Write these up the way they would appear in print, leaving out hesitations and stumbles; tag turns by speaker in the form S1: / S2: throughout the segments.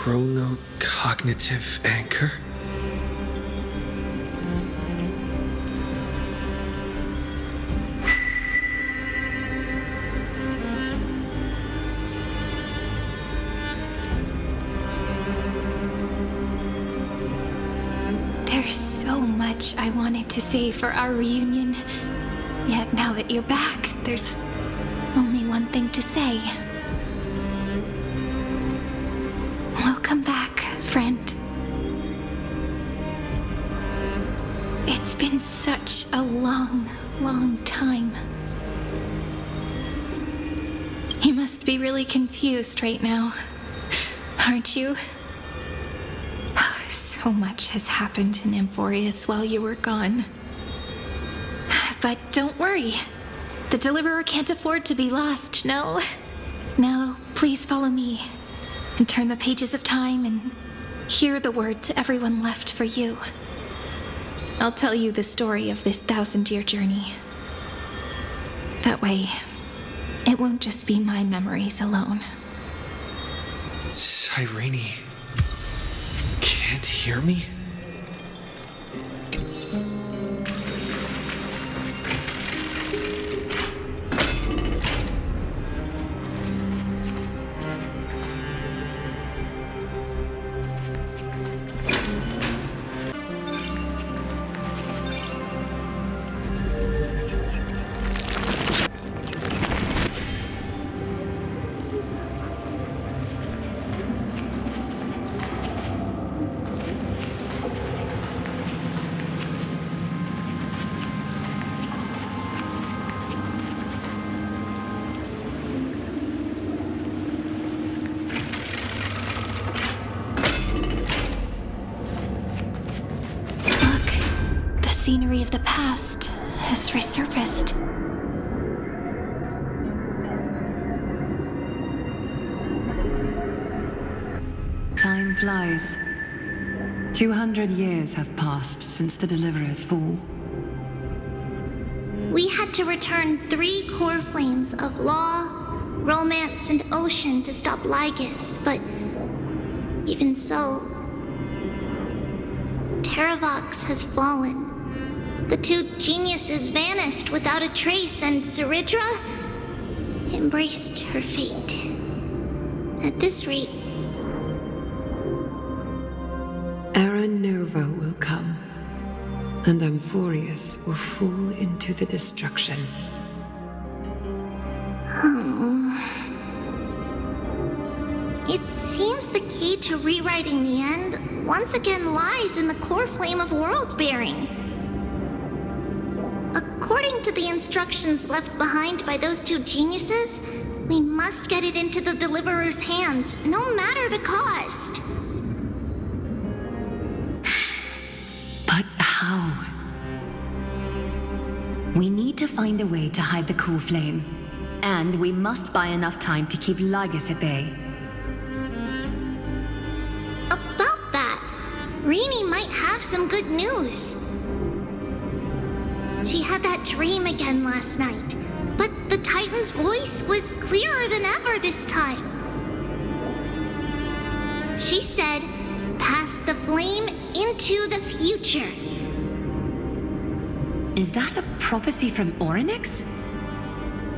S1: chronocognitive anchor?
S2: There's so much I wanted to say for our reunion. Yet now that you're back, there's only one thing to say. Welcome back, friend. It's been such a long, long time. You must be really confused right now, aren't you? So much has happened in Amphorius while you were gone. But don't worry. The Deliverer can't afford to be lost, no? Now, please follow me and turn the pages of time and hear the words everyone left for you. I'll tell you the story of this 1,000-year journey. That way, it won't just be my memories alone.
S1: Cyrene can't hear me?
S2: Scenery of the past has resurfaced.
S3: Time flies. 200 years have passed since the Deliverer's fall.
S4: We had to return 3 core flames of law, romance, and ocean to stop Lygus, but even so, Terravox has fallen. The 2 geniuses vanished without a trace, and Zeridra embraced her fate. At this rate,
S3: Era Nova will come, and Amphorius will fall into the destruction.
S4: It seems the key to rewriting the end once again lies in the core flame of world-bearing. According to the instructions left behind by those 2 geniuses, we must get it into the Deliverer's hands, no matter the cost.
S5: But how? We need to find a way to hide the core flame. And we must buy enough time to keep Lygus at bay.
S4: About that, Rini might have some good news. She had that dream again last night, but the Titan's voice was clearer than ever this time. She said, "Pass the flame into the future."
S5: Is that a prophecy from Orynyx?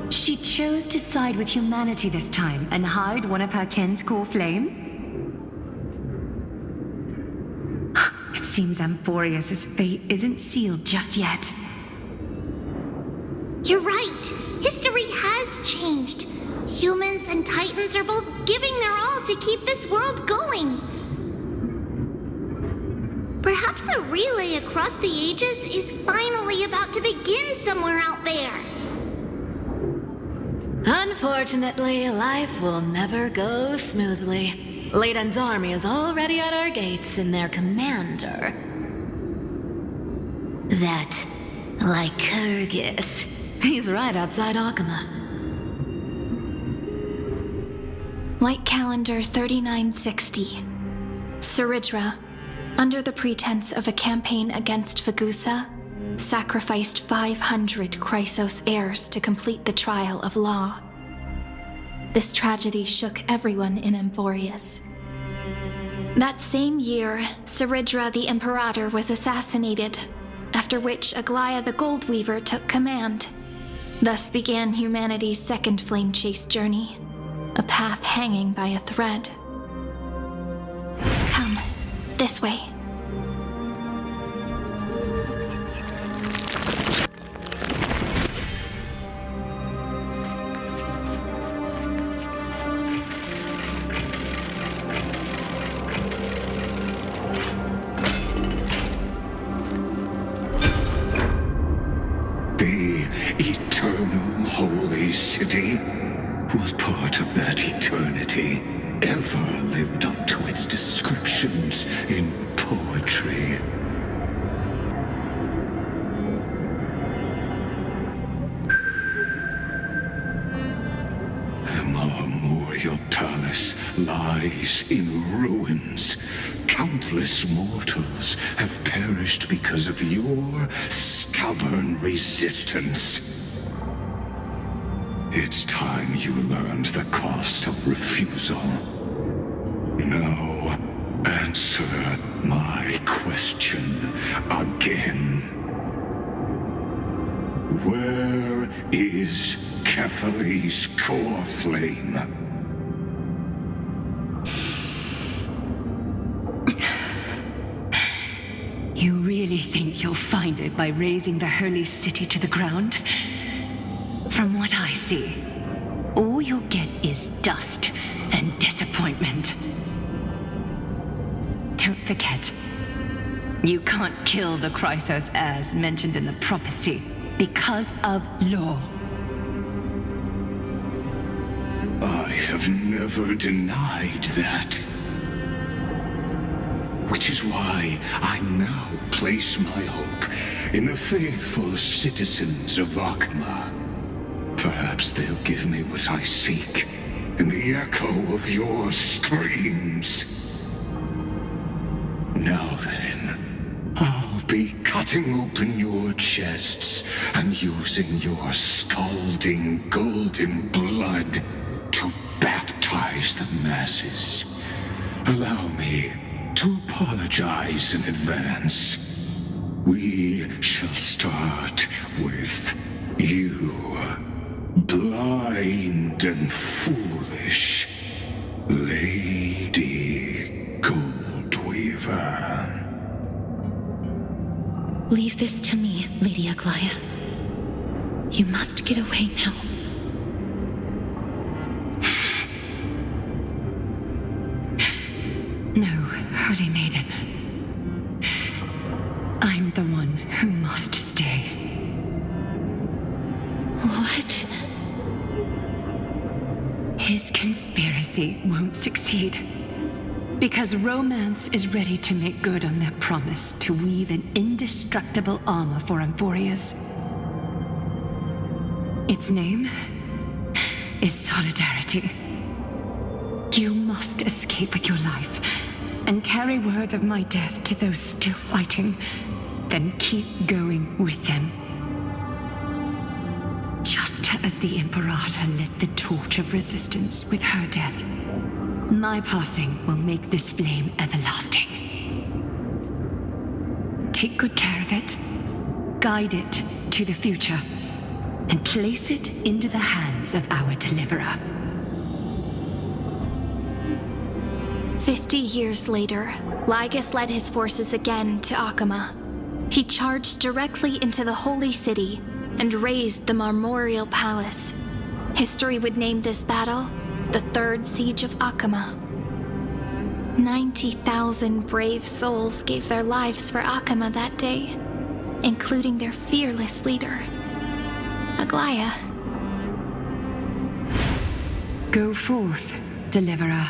S5: She chose to side with humanity this time and hide one of her kin's core flame? It seems Amphorius' fate isn't sealed just yet.
S4: You're right. History has changed. Humans and Titans are both giving their all to keep this world going. Perhaps a relay across the ages is finally about to begin somewhere out there.
S6: Unfortunately, life will never go smoothly. Leiden's army is already at our gates, and their commander, that Lycurgus, he's right outside Akama.
S2: Light calendar 3960. Zeridra, under the pretense of a campaign against Vagusa, sacrificed 500 Chrysos heirs to complete the trial of law. This tragedy shook everyone in Amphorius. That same year, Ciridra the Imperator was assassinated, after which Aglaia the Goldweaver took command. Thus began humanity's second flame chase journey, a path hanging by a thread. Come, this way.
S7: Holy city? What part of that eternity ever lived up to its descriptions in poetry? The Marmorial Palace lies in ruins. Countless mortals have perished because of your stubborn resistance. It's time you learned the cost of refusal. Now, answer my question again. Where is Kefali's core flame?
S5: You really think you'll find it by razing the holy city to the ground? From what I see, all you'll get is dust and disappointment. Don't forget, you can't kill the Chrysos as mentioned in the prophecy because of law.
S7: I have never denied that. Which is why I now place my hope in the faithful citizens of Akama. Perhaps they'll give me what I seek in the echo of your screams. Now then, I'll be cutting open your chests and using your scalding golden blood to baptize the masses. Allow me to apologize in advance. We shall start with you. Blind and foolish Lady Goldweaver.
S6: Leave this to me, Lady Aglaia. You must get away now.
S5: No, Holy Maiden. I'm the one who must stay.
S6: What?
S5: His conspiracy won't succeed. Because Romance is ready to make good on their promise to weave an indestructible armor for Amphorius. Its name is Solidarity. You must escape with your life and carry word of my death to those still fighting, then keep going with them. Just as the Imperator lit the torch of resistance with her death, my passing will make this flame everlasting. Take good care of it, guide it to the future, and place it into the hands of our deliverer.
S2: 50 years later, Lygus led his forces again to Akama. He charged directly into the Holy City and razed the Marmorial Palace. History would name this battle the Third Siege of Akama. 90,000 brave souls gave their lives for Akama that day, including their fearless leader, Aglaia.
S5: Go forth, deliverer.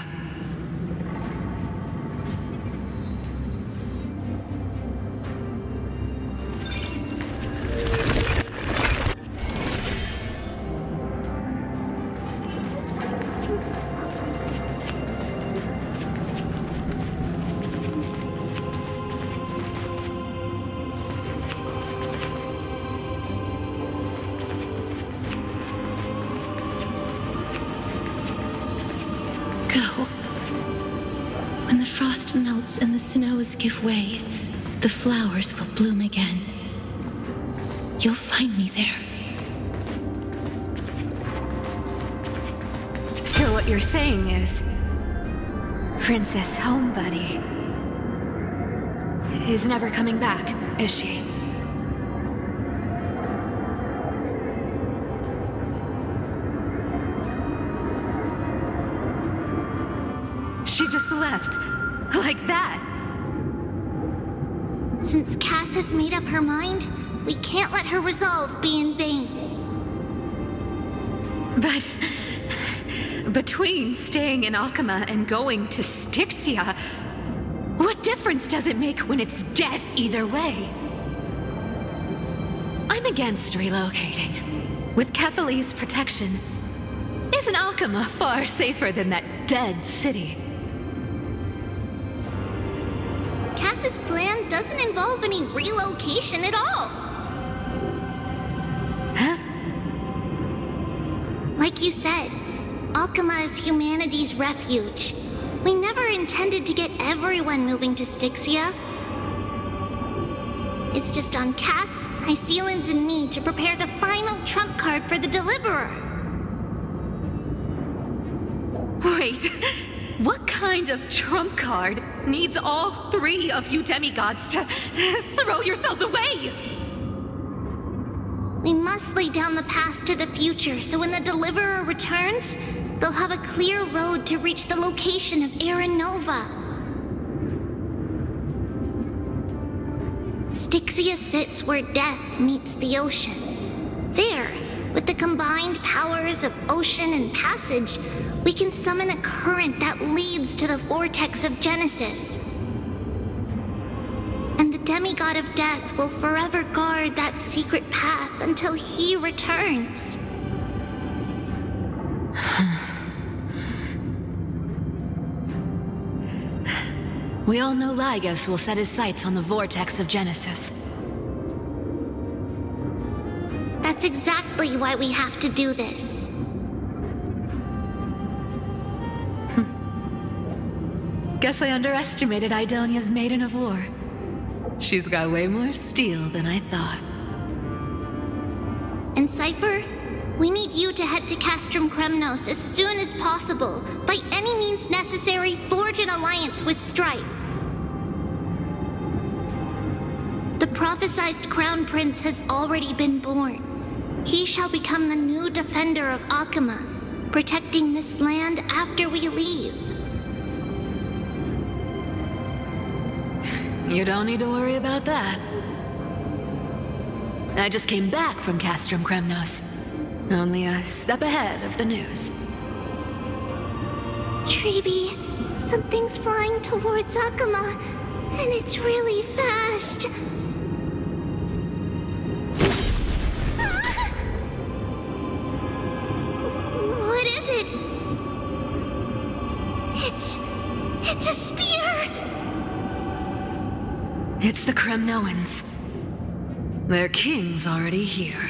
S6: Go.
S2: frost melts and the snows give way, the flowers will bloom again. You'll find me there.
S5: So what you're saying is, Princess Homebuddy is never coming back, is she? She just left, like that.
S4: Since Cass has made up her mind, we can't let her resolve be in vain.
S5: But between staying in Akama and going to Styxia, what difference does it make when it's death either way? I'm against relocating. With Kefali's protection, isn't Akama far safer than that dead city?
S4: Cass's plan doesn't involve any relocation at all.
S5: Huh?
S4: Like you said, Akama is humanity's refuge. We never intended to get everyone moving to Styxia. It's just on Cass, Hycealans, and me to prepare the final trump card for the Deliverer.
S5: Wait, what kind of trump card needs all three of you demigods to throw yourselves away?
S4: We must lay down the path to the future so when the Deliverer returns, they'll have a clear road to reach the location of Aaron Nova. Styxia sits where death meets the ocean. There, with the combined powers of ocean and passage, we can summon a current that leads to the vortex of Genesis. And the demigod of death will forever guard that secret path until he returns.
S6: We all know Lygus will set his sights on the vortex of Genesis.
S4: That's exactly why we have to do this.
S6: Guess I underestimated Idonia's Maiden of War. She's got way more steel than I thought.
S4: And Cypher, we need you to head to Castrum Kremnos as soon as possible. By any means necessary, forge an alliance with Strife. The prophesized Crown Prince has already been born. He shall become the new defender of Akama, protecting this land after we leave.
S6: You don't need to worry about that. I just came back from Castrum Kremnos. Only a step ahead of the news.
S4: Treeby, something's flying towards Akama, and it's really fast. What is it? It's a spear!
S6: It's the Kremnoans. Their king's already here.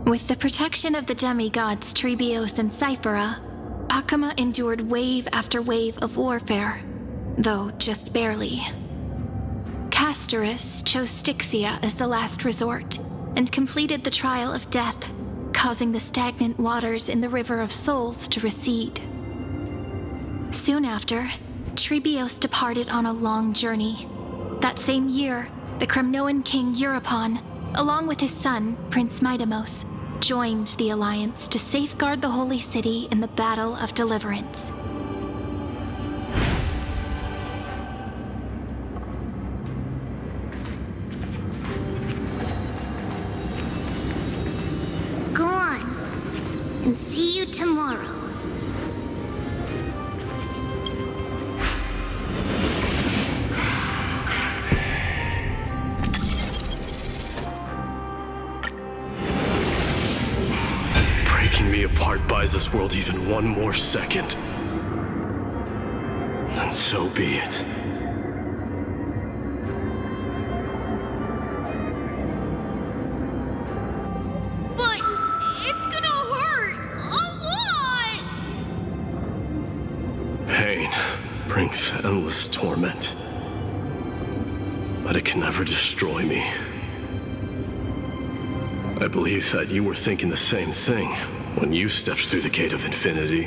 S2: With the protection of the demigods Trebios and Cyphera, Akama endured wave after wave of warfare, though just barely. Castorus chose Styxia as the last resort, and completed the trial of death, causing the stagnant waters in the River of Souls to recede. Soon after, Trebios departed on a long journey. That same year, the Kremnoan king Euripon, along with his son, Prince Midamos, joined the alliance to safeguard the holy city in the Battle of Deliverance.
S4: Go on, and see you tomorrow.
S8: Breaking me apart buys this world even one more second. Then so be it.
S4: But it's gonna hurt a lot!
S8: pain brings endless torment, but it can never destroy me. I believe that you were thinking the same thing when you stepped through the gate of infinity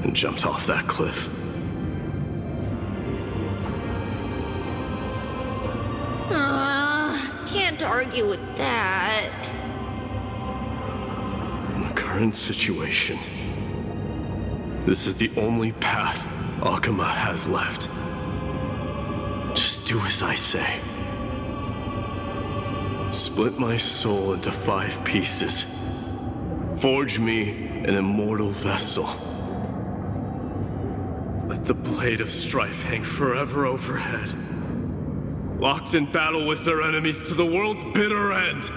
S8: and jumped off that cliff.
S4: Can't argue with that.
S8: In the current situation, this is the only path Akuma has left. Just do as I say. Split my soul into 5 pieces. Forge me an immortal vessel. Let the blade of strife hang forever overhead, locked in battle with their enemies to the world's bitter end.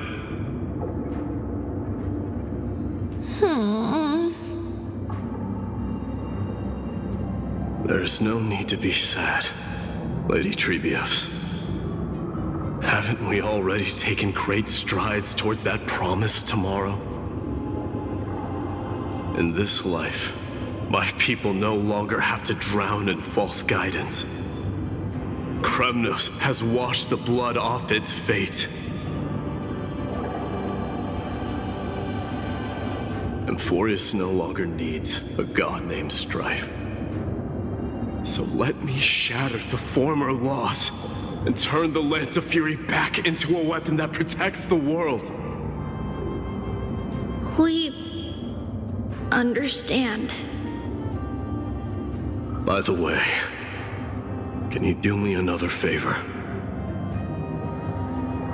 S8: There's no need to be sad, Lady Trebios. Haven't we already taken great strides towards that promised tomorrow? In this life, my people no longer have to drown in false guidance. Kremnos has washed the blood off its fate. Emphorius no longer needs a god named Strife. So let me shatter the former laws and turn the Lance of Fury back into a weapon that protects the world.
S4: We understand.
S8: By the way, can you do me another favor?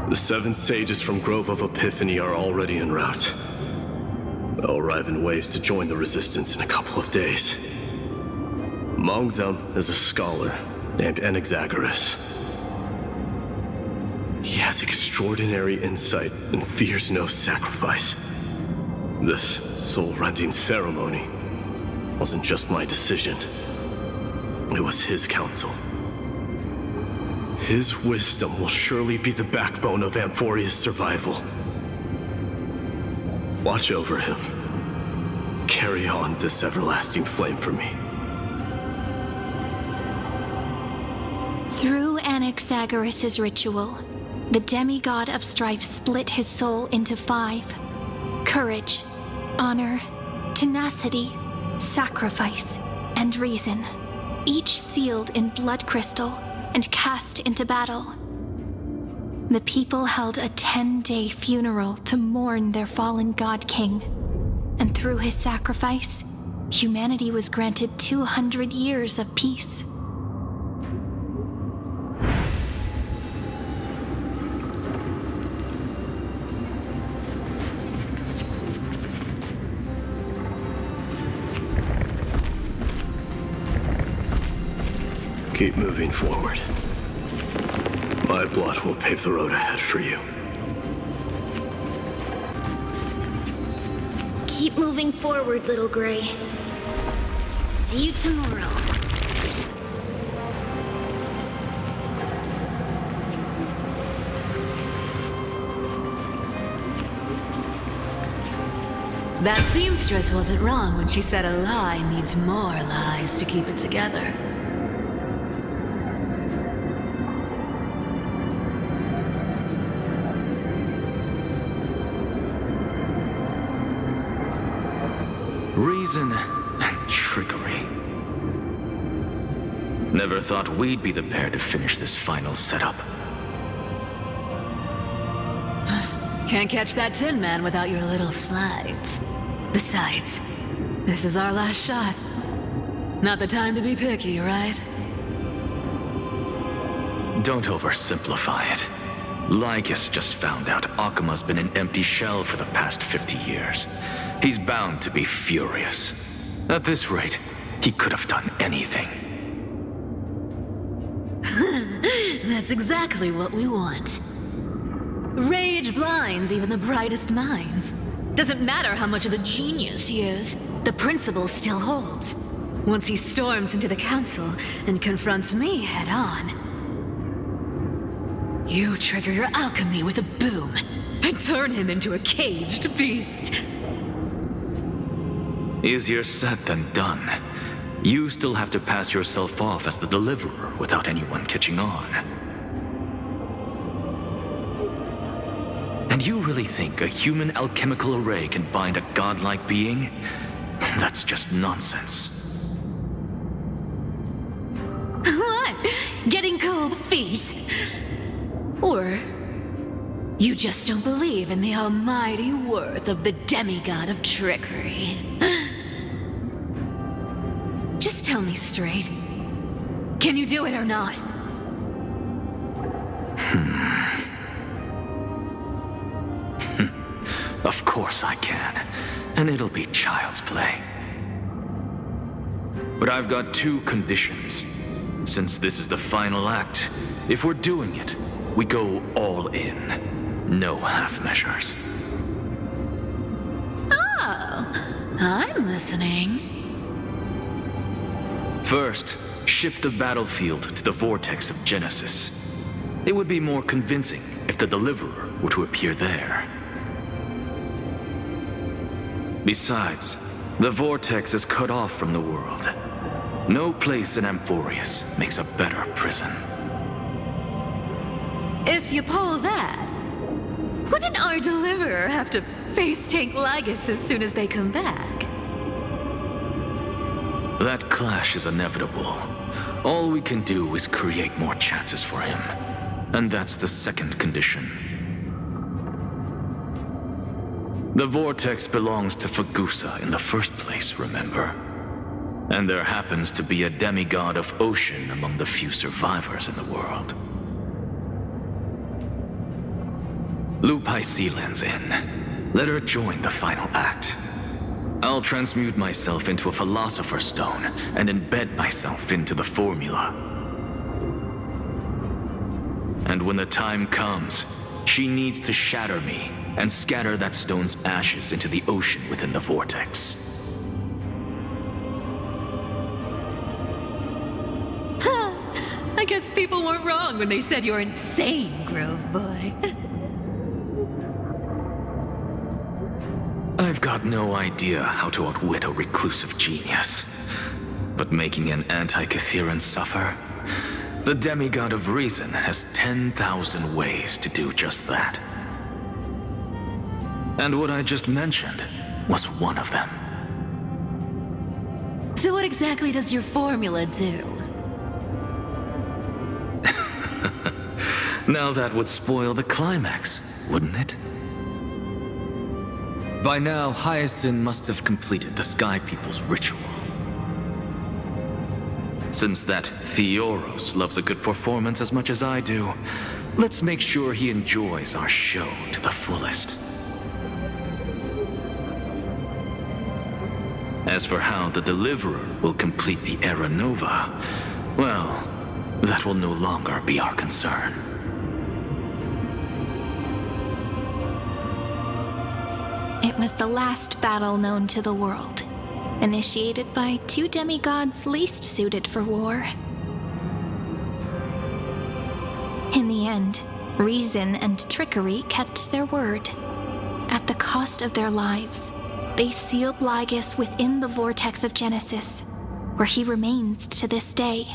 S8: The 7 sages from Grove of Epiphany are already en route. They'll arrive in waves to join the Resistance in a couple of days. Among them is a scholar named Anaxagoras. He has extraordinary insight and fears no sacrifice. This soul-rending ceremony wasn't just my decision. It was his counsel. His wisdom will surely be the backbone of Amphoria's survival. Watch over him. Carry on this everlasting flame for me.
S2: Through Anaxagoras' ritual, the demigod of strife split his soul into 5. Courage, honor, tenacity, sacrifice, and reason. Each sealed in blood crystal and cast into battle. The people held a 10-day funeral to mourn their fallen god king. And through his sacrifice, humanity was granted 200 years of peace.
S8: Keep moving forward. My blood will pave the road ahead for you.
S4: Keep moving forward, Little Gray. See you tomorrow.
S6: That seamstress wasn't wrong when she said a lie needs more lies to keep it together.
S9: Reason and trickery. Never thought we'd be the pair to finish this final setup.
S6: Can't catch that Tin Man without your little slides. Besides, this is our last shot. Not the time to be picky, right?
S9: Don't oversimplify it. Lycus just found out Akuma's been an empty shell for the past 50 years. He's bound to be furious. At this rate, he could have done anything.
S6: That's exactly what we want. Rage blinds even the brightest minds. Doesn't matter how much of a genius he is, the principle still holds. Once he storms into the council and confronts me head on, you trigger your alchemy with a boom and turn him into a caged beast.
S9: Easier said than done. You still have to pass yourself off as the Deliverer without anyone catching on. And you really think a human alchemical array can bind a godlike being? That's just nonsense.
S6: What? Getting cold feet? Or you just don't believe in the almighty worth of the demigod of trickery? Just tell me straight. Can you do it or not?
S9: Of course I can, and it'll be child's play. But I've got two conditions. Since this is the final act, if we're doing it, we go all in. No half measures.
S6: Oh, I'm listening.
S9: First, shift the battlefield to the vortex of Genesis. It would be more convincing if the Deliverer were to appear there. Besides, the vortex is cut off from the world. No place in Amphorius makes a better prison.
S6: If you pull that, wouldn't our Deliverer have to face tank Lagus as soon as they come back?
S9: That clash is inevitable. All we can do is create more chances for him. And that's the second condition. The vortex belongs to Fagusa in the first place, remember? And there happens to be a demigod of ocean among the few survivors in the world. Lupai Sealand's in. Let her join the final act. I'll transmute myself into a Philosopher's Stone and embed myself into the formula. And when the time comes, she needs to shatter me and scatter that stone's ashes into the ocean within the vortex.
S6: I guess people weren't wrong when they said you're insane, Grove Boy.
S9: I've got no idea how to outwit a reclusive genius. But making an anti-Catheran suffer? The demigod of reason has 10,000 ways to do just that. And what I just mentioned was one of them.
S6: So what exactly does your formula do?
S9: Now that would spoil the climax, wouldn't it? By now, Hyacinth must have completed the Sky People's ritual. Since that Theoros loves a good performance as much as I do, let's make sure he enjoys our show to the fullest. As for how the Deliverer will complete the Era Nova, well, that will no longer be our concern.
S2: It was the last battle known to the world, initiated by two demigods least suited for war. In the end, reason and trickery kept their word. At the cost of their lives, they sealed Lagus within the vortex of Genesis, where he remains to this day.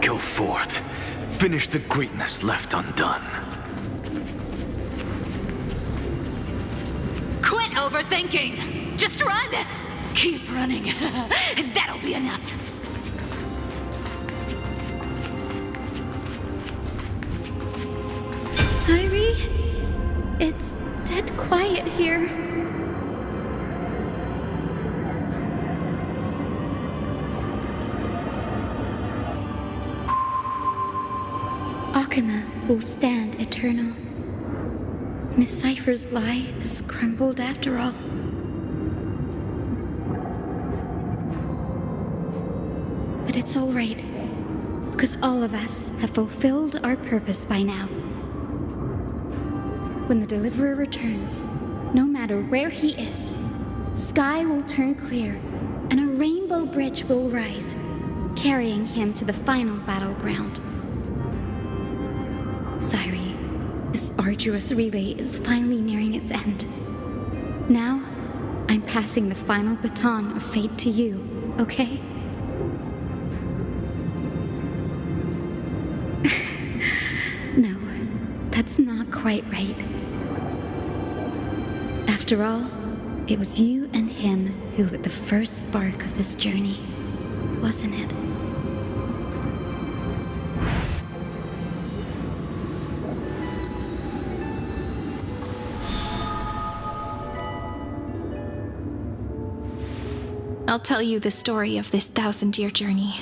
S9: Go forth. Finish the greatness left undone.
S6: Quit overthinking! Just run! Keep running. That'll be enough.
S4: Sairi? It's dead quiet here. Akuma will stand eternal. Miss Cypher's lie has crumbled after all. But it's all right, because all of us have fulfilled our purpose by now. When the Deliverer returns, no matter where he is, sky will turn clear and a rainbow bridge will rise, carrying him to the final battleground. Sairi is
S10: arduous relay is finally nearing its end. Now, I'm passing the final baton of fate to you, okay? No, that's not quite right. After all, it was you and him who lit the first spark of this journey, wasn't it?
S2: I'll tell you the story of this 1,000-year journey.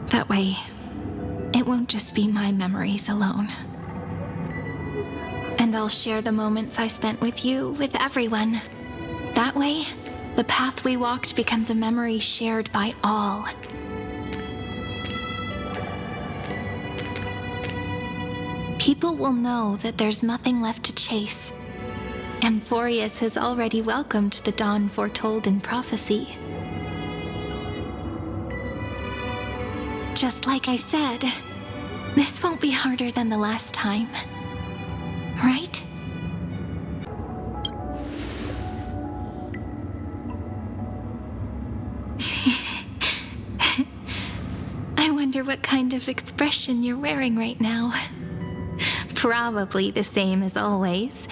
S2: That way, it won't just be my memories alone. And I'll share the moments I spent with you with everyone. That way, the path we walked becomes a memory shared by all. People will know that there's nothing left to chase. Amphorius has already welcomed the dawn foretold in prophecy. Just like I said, this won't be harder than the last time. Right? I wonder what kind of expression you're wearing right now. Probably the same as always.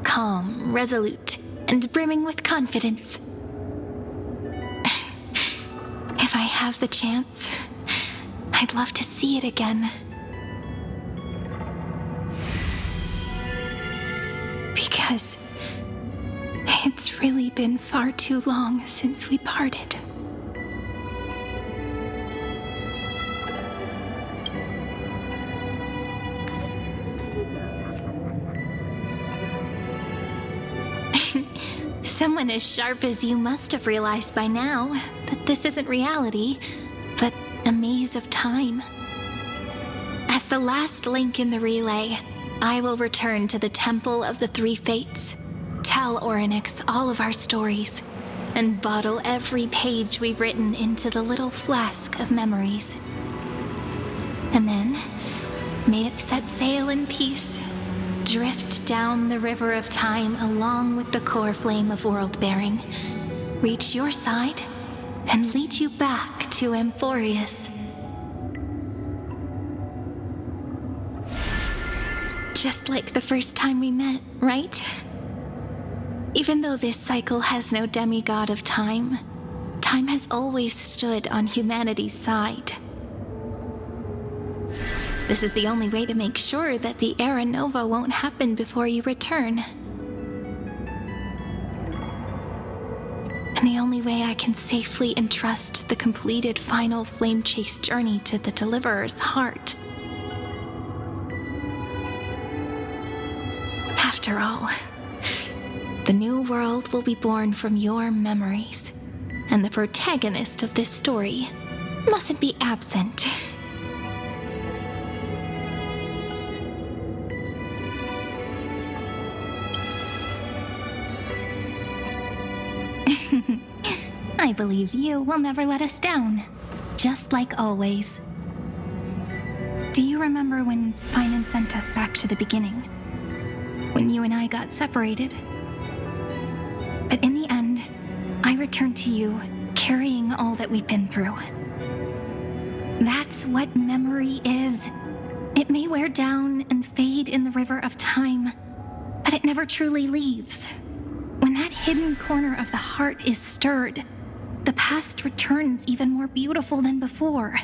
S2: Calm, resolute, and brimming with confidence. If I have the chance, I'd love to see it again. Because it's really been far too long since we parted. Someone as sharp as you must have realized by now that this isn't reality, but a maze of time. As the last link in the relay, I will return to the Temple of the Three Fates, tell Orynyx all of our stories, and bottle every page we've written into the little flask of memories. And then, may it set sail in peace, drift down the river of time along with the core flame of world-bearing, reach your side, and lead you back to Amphorius. Just like the first time we met, right? Even though this cycle has no demigod of time, time has always stood on humanity's side. This is the only way to make sure that the Era Nova won't happen before you return. And the only way I can safely entrust the completed final flame chase journey to the Deliverer's heart. After all, the new world will be born from your memories, and the protagonist of this story mustn't be absent. I believe you will never let us down, just like always. Do you remember when Finan sent us back to the beginning? When you and I got separated? But in the end, I returned to you, carrying all that we've been through. That's what memory is. It may wear down and fade in the river of time, but it never truly leaves. When that hidden corner of the heart is stirred, the past returns even more beautiful than before.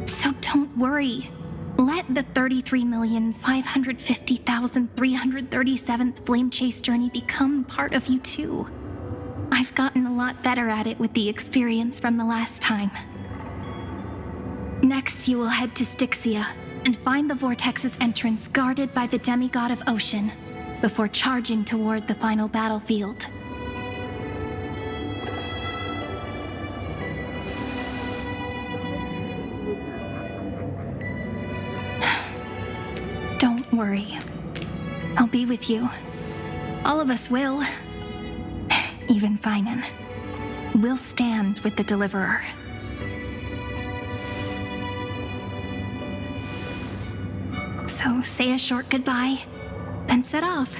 S2: So don't worry. Let the 33,550,337th Flame Chase journey become part of you too. I've gotten a lot better at it with the experience from the last time. Next, you will head to Styxia and find the Vortex's entrance guarded by the demigod of ocean before charging toward the final battlefield. Don't worry. I'll be with you. All of us will. Even Finan. We'll stand with the Deliverer. So So say a short goodbye, then set off,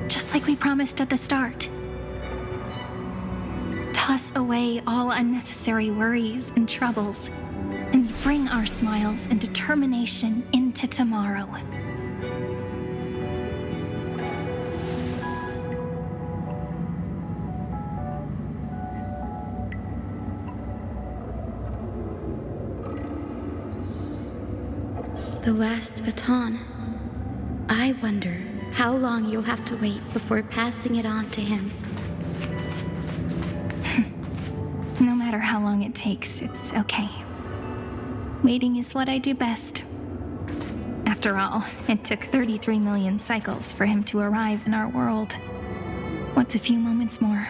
S2: just like we promised at the start. Toss away all unnecessary worries and troubles, and bring our smiles and determination into tomorrow.
S10: The last baton. I wonder how long you'll have to wait before passing it on to him.
S2: No matter how long it takes, it's okay. Waiting is what I do best. After all, it took 33 million cycles for him to arrive in our world. What's a few moments more?